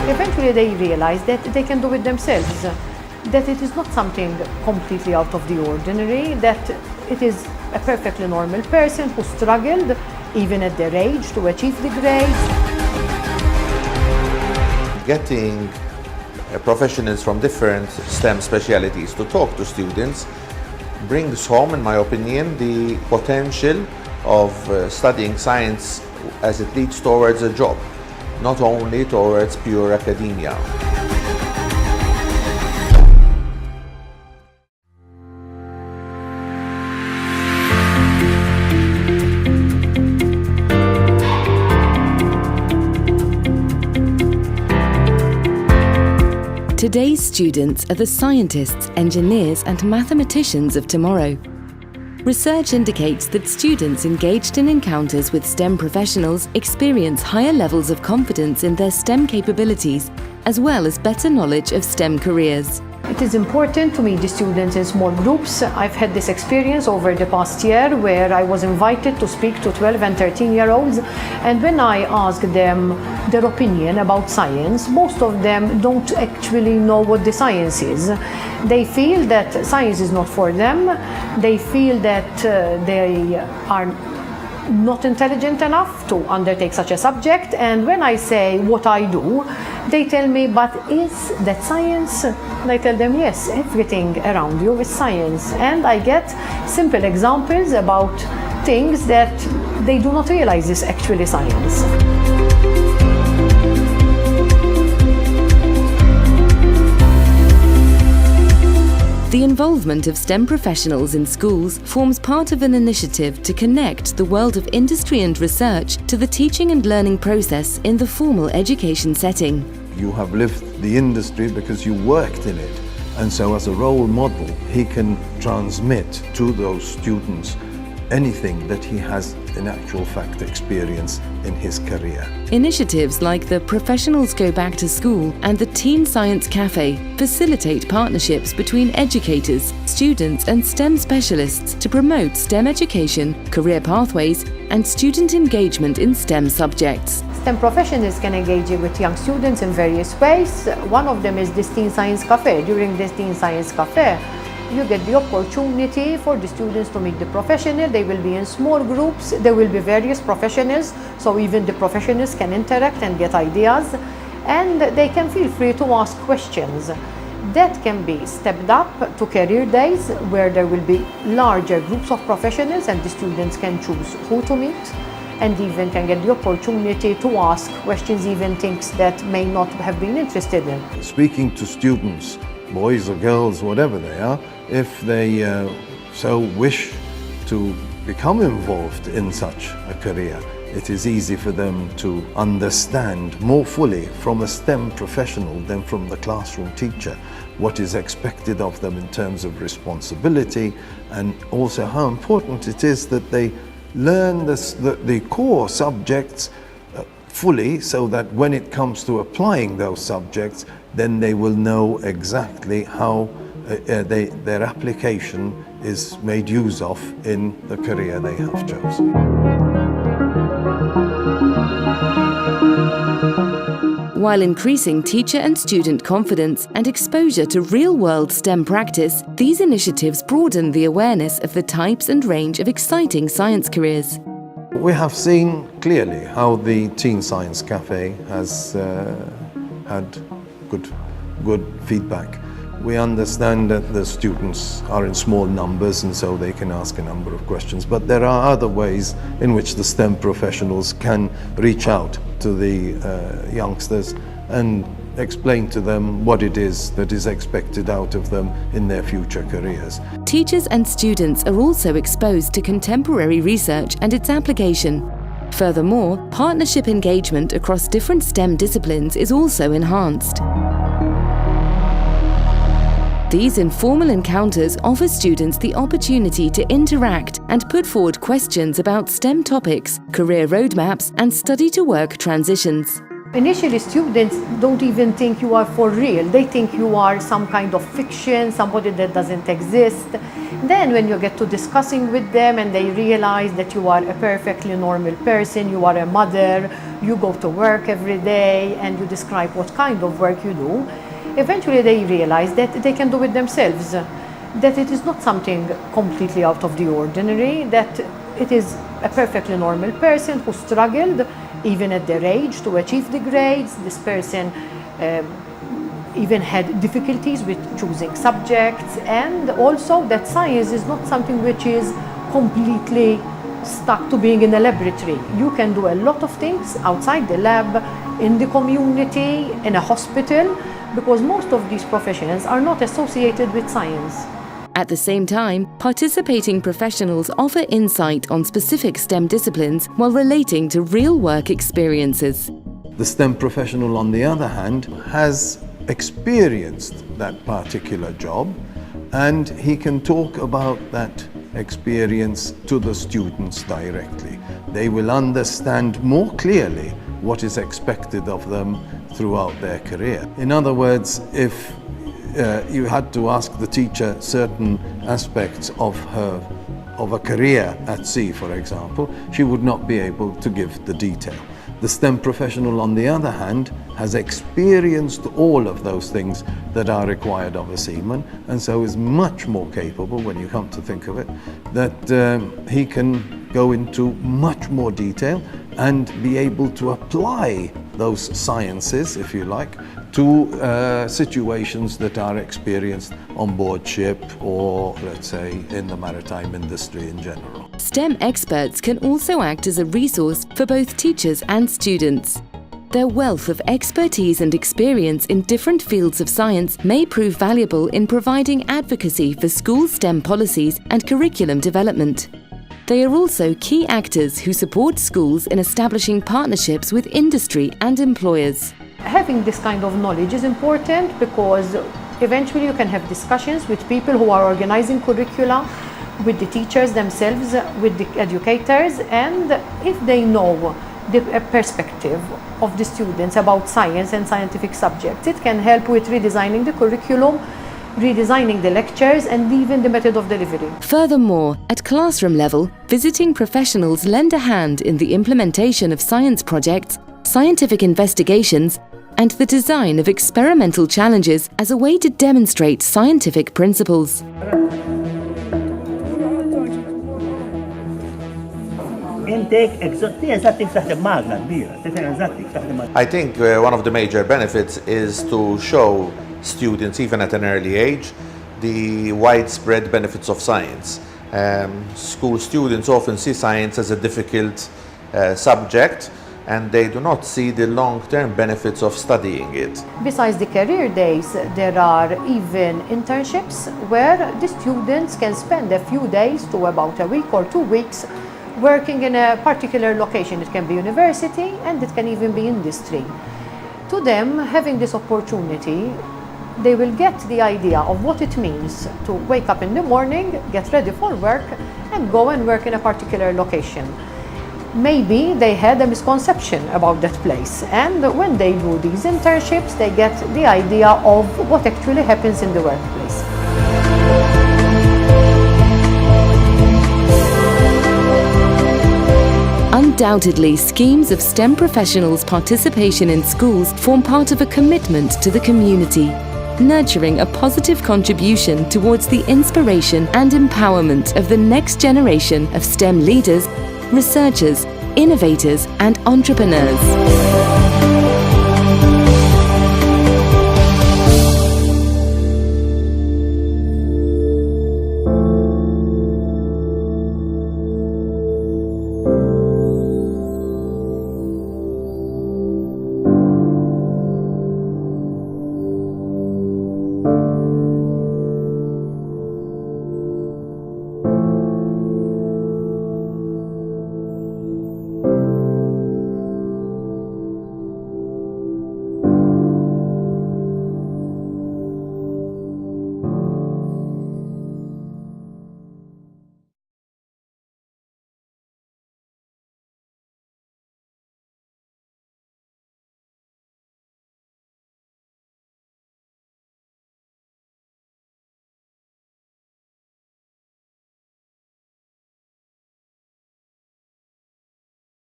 Eventually they realize that they can do it themselves, that it is not something completely out of the ordinary, that it is a perfectly normal person who struggled, even at their age, to achieve the grades. Getting professionals from different STEM specialities to talk to students brings home, in my opinion, the potential of studying science as it leads towards a job, not only towards pure academia. Today's students are the scientists, engineers and mathematicians of tomorrow. Research indicates that students engaged in encounters with STEM professionals experience higher levels of confidence in their STEM capabilities, as well as better knowledge of STEM careers. It is important to meet the students in small groups. I've had this experience over the past year where I was invited to speak to 12 and 13-year-olds, and when I asked them their opinion about science, most of them don't actually know what the science is. They feel that science is not for them. They feel that they are not intelligent enough to undertake such a subject, and when I say what I do, they tell me, but is that science? And I tell them, yes, everything around you is science. And I get simple examples about things that they do not realize is actually science. The involvement of STEM professionals in schools forms part of an initiative to connect the world of industry and research to the teaching and learning process in the formal education setting. You have lived the industry because you worked in it, and so as a role model he can transmit to those students anything that he has in actual fact experienced in his career. Initiatives like the Professionals Go Back to School and the Teen Science Cafe facilitate partnerships between educators, students and STEM specialists to promote STEM education, career pathways and student engagement in STEM subjects. STEM professionals can engage with young students in various ways. One of them is this Teen Science Cafe. During this Teen Science Cafe, you get the opportunity for the students to meet the professional. They will be in small groups. There will be various professionals, so even the professionals can interact and get ideas, and they can feel free to ask questions. That can be stepped up to career days, where there will be larger groups of professionals and the students can choose who to meet, and even can get the opportunity to ask questions, even things that may not have been interested in. Speaking to students, boys or girls, whatever they are, if they so wish to become involved in such a career, it is easy for them to understand more fully from a STEM professional than from the classroom teacher what is expected of them in terms of responsibility, and also how important it is that they learn the core subjects fully, so that when it comes to applying those subjects, then they will know exactly how their application is made use of in the career they have chosen. While increasing teacher and student confidence and exposure to real-world STEM practice, these initiatives broaden the awareness of the types and range of exciting science careers. We have seen clearly how the Teen Science Cafe has had good feedback. We understand that the students are in small numbers and so they can ask a number of questions, but there are other ways in which the STEM professionals can reach out to the youngsters and explain to them what it is that is expected out of them in their future careers. Teachers and students are also exposed to contemporary research and its application. Furthermore, partnership engagement across different STEM disciplines is also enhanced. These informal encounters offer students the opportunity to interact and put forward questions about STEM topics, career roadmaps, and study-to-work transitions. Initially, students don't even think you are for real. They think you are some kind of fiction, somebody that doesn't exist. Then when you get to discussing with them and they realize that you are a perfectly normal person, you are a mother, you go to work every day and you describe what kind of work you do, eventually they realize that they can do it themselves, that it is not something completely out of the ordinary, that it is a perfectly normal person who struggled even at their age to achieve the grades. This person even had difficulties with choosing subjects, and also that science is not something which is completely stuck to being in a laboratory. You can do a lot of things outside the lab, in the community, in a hospital, because most of these professions are not associated with science. At the same time, participating professionals offer insight on specific STEM disciplines while relating to real work experiences. The STEM professional, on the other hand, has experienced that particular job, and he can talk about that experience to the students directly. They will understand more clearly what is expected of them throughout their career. In other words, if you had to ask the teacher certain aspects of a career at sea, for example, she would not be able to give the detail. The STEM professional, on the other hand, has experienced all of those things that are required of a seaman, and so is much more capable, when you come to think of it, that he can go into much more detail and be able to apply those sciences, if you like, to situations that are experienced on board ship or, let's say, in the maritime industry in general. STEM experts can also act as a resource for both teachers and students. Their wealth of expertise and experience in different fields of science may prove valuable in providing advocacy for school STEM policies and curriculum development. They are also key actors who support schools in establishing partnerships with industry and employers. Having this kind of knowledge is important because eventually you can have discussions with people who are organizing curricula, with the teachers themselves, with the educators, and if they know the perspective of the students about science and scientific subjects, it can help with redesigning the curriculum, redesigning the lectures, and even the method of delivery. Furthermore, at classroom level, visiting professionals lend a hand in the implementation of science projects, scientific investigations, and the design of experimental challenges as a way to demonstrate scientific principles. I think one of the major benefits is to show students, even at an early age, the widespread benefits of science. School students often see science as a difficult subject, and they do not see the long-term benefits of studying it. Besides the career days, there are even internships where the students can spend a few days to about a week or 2 weeks working in a particular location. It can be university and it can even be industry. To them, having this opportunity, they will get the idea of what it means to wake up in the morning, get ready for work, and go and work in a particular location. Maybe they had a misconception about that place, and when they do these internships, they get the idea of what actually happens in the workplace. Undoubtedly, schemes of STEM professionals' participation in schools form part of a commitment to the community, nurturing a positive contribution towards the inspiration and empowerment of the next generation of STEM leaders, researchers, innovators, and entrepreneurs.